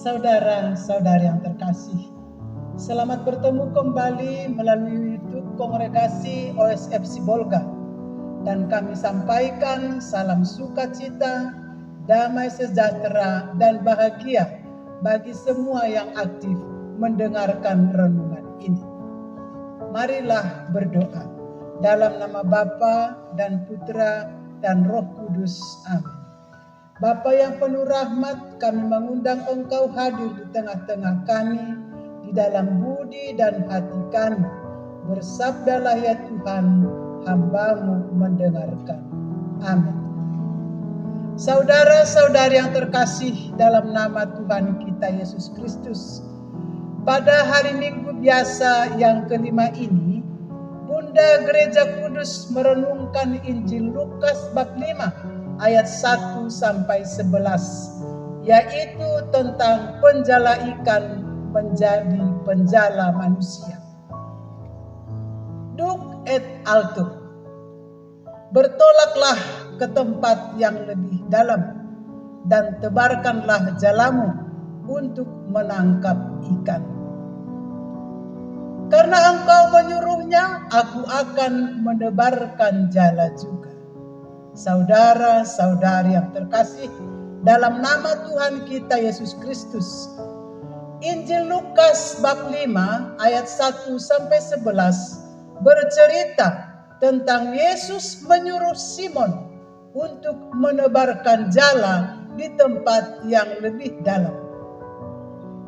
Saudara-saudari yang terkasih, selamat bertemu kembali melalui YouTube Kongregasi OSF Sibolga, dan kami sampaikan salam sukacita, damai sejahtera, dan bahagia bagi semua yang aktif mendengarkan renungan ini. Marilah berdoa dalam nama Bapa dan Putra dan Roh Kudus. Amin. Bapa yang penuh rahmat, kami mengundang Engkau hadir di tengah-tengah kami, di dalam budi dan hati kami. Bersabdalah ya Tuhan, hamba-Mu mendengarkan. Amin. Saudara-saudari yang terkasih dalam nama Tuhan kita Yesus Kristus, pada hari Minggu biasa yang kelima ini, Bunda Gereja Kudus merenungkan Injil Lukas bab 5 ayat 1 sampai 11, yaitu tentang penjala ikan menjadi penjala manusia. Duc et alto, bertolaklah ke tempat yang lebih dalam dan tebarkanlah jalamu untuk menangkap ikan. Karena engkau menyuruhnya, aku akan menebarkan jala juga. Saudara-saudari yang terkasih dalam nama Tuhan kita Yesus Kristus, Injil Lukas bab 5 ayat 1 sampai 11 bercerita tentang Yesus menyuruh Simon untuk menebarkan jala di tempat yang lebih dalam.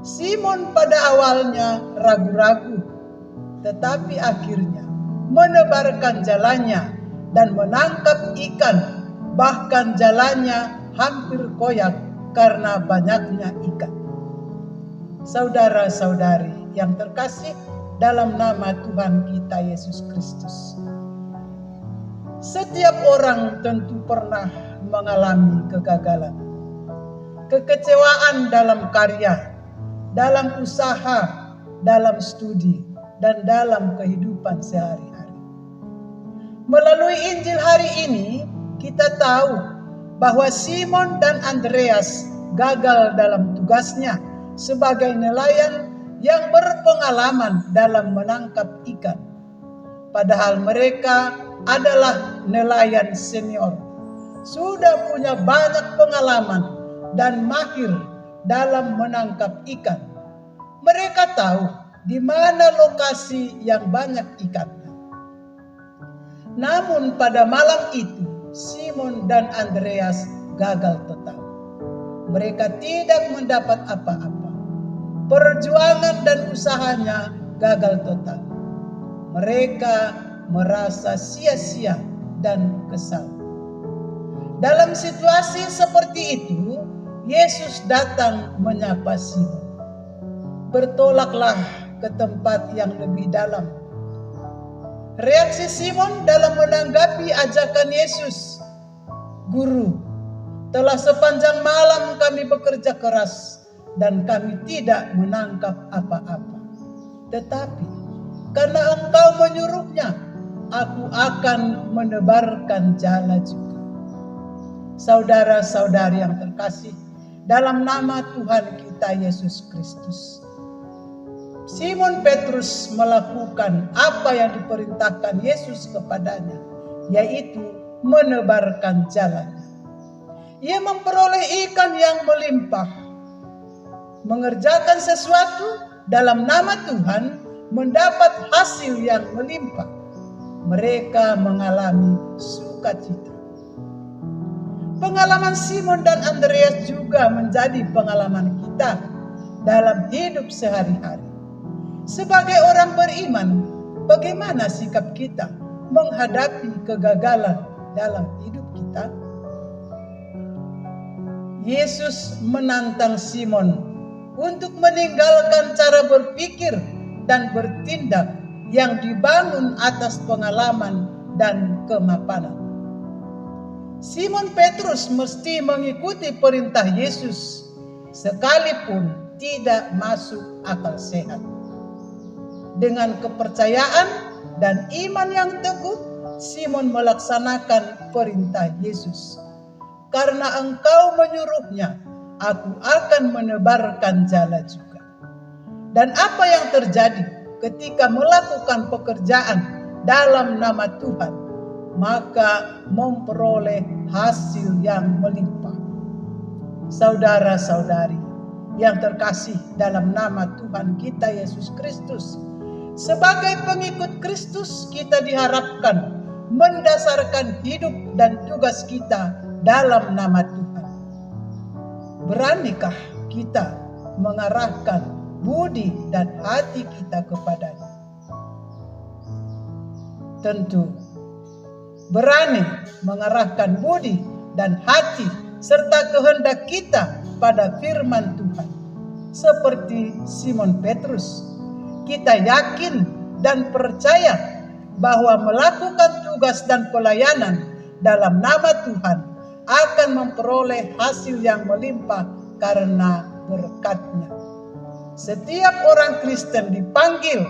Simon pada awalnya ragu-ragu, tetapi akhirnya menebarkan jalannya dan menangkap ikan, bahkan jalannya hampir koyak karena banyaknya ikan. Saudara-saudari yang terkasih dalam nama Tuhan kita Yesus Kristus, setiap orang tentu pernah mengalami kegagalan, kekecewaan dalam karya, dalam usaha, dalam studi, dan dalam kehidupan sehari-hari. Melalui Injil hari ini, kita tahu bahwa Simon dan Andreas gagal dalam tugasnya sebagai nelayan yang berpengalaman dalam menangkap ikan. Padahal mereka adalah nelayan senior, sudah punya banyak pengalaman dan mahir dalam menangkap ikan. Mereka tahu di mana lokasi yang banyak ikan. Namun pada malam itu, Simon dan Andreas gagal total. Mereka tidak mendapat apa-apa. Perjuangan dan usahanya gagal total. Mereka merasa sia-sia dan kesal. Dalam situasi seperti itu, Yesus datang menyapa Simon. Bertolaklah ke tempat yang lebih dalam. Reaksi Simon dalam menanggapi ajakan Yesus, "Guru, telah sepanjang malam kami bekerja keras dan kami tidak menangkap apa-apa. Tetapi karena Engkau menyuruhnya, aku akan menebarkan jala juga." Saudara-saudari yang terkasih, dalam nama Tuhan kita Yesus Kristus, Simon Petrus melakukan apa yang diperintahkan Yesus kepadanya, yaitu menebarkan jalannya. Ia memperoleh ikan yang melimpah. Mengerjakan sesuatu dalam nama Tuhan mendapat hasil yang melimpah. Mereka mengalami sukacita. Pengalaman Simon dan Andreas juga menjadi pengalaman kita dalam hidup sehari-hari. Sebagai orang beriman, bagaimana sikap kita menghadapi kegagalan dalam hidup kita? Yesus menantang Simon untuk meninggalkan cara berpikir dan bertindak yang dibangun atas pengalaman dan kemapanan. Simon Petrus mesti mengikuti perintah Yesus sekalipun tidak masuk akal sehat. Dengan kepercayaan dan iman yang teguh, Simon melaksanakan perintah Yesus. Karena Engkau menyuruhnya, aku akan menebarkan jala juga. Dan apa yang terjadi ketika melakukan pekerjaan dalam nama Tuhan, maka memperoleh hasil yang melimpah. Saudara-saudari yang terkasih dalam nama Tuhan kita Yesus Kristus, sebagai pengikut Kristus kita diharapkan mendasarkan hidup dan tugas kita dalam nama Tuhan. Beranikah kita mengarahkan budi dan hati kita kepadanya? Tentu berani mengarahkan budi dan hati serta kehendak kita pada firman Tuhan. Seperti Simon Petrus, kita yakin dan percaya bahwa melakukan tugas dan pelayanan dalam nama Tuhan akan memperoleh hasil yang melimpah karena berkat-Nya. Setiap orang Kristen dipanggil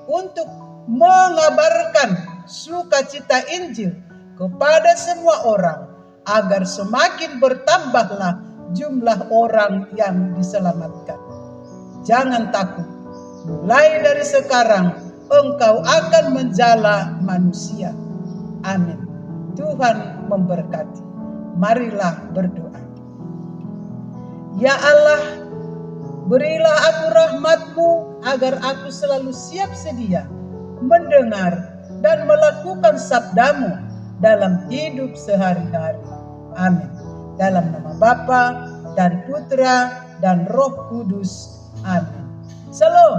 untuk mengabarkan sukacita Injil kepada semua orang, agar semakin bertambahlah jumlah orang yang diselamatkan. Jangan takut, mulai dari sekarang engkau akan menjala manusia. Amin. Tuhan memberkati. Marilah berdoa. Ya Allah, berilah aku rahmat-Mu agar aku selalu siap sedia mendengar dan melakukan sabda-Mu dalam hidup sehari-hari. Amin. Dalam nama Bapa dan Putra dan Roh Kudus. Amin. Shalom.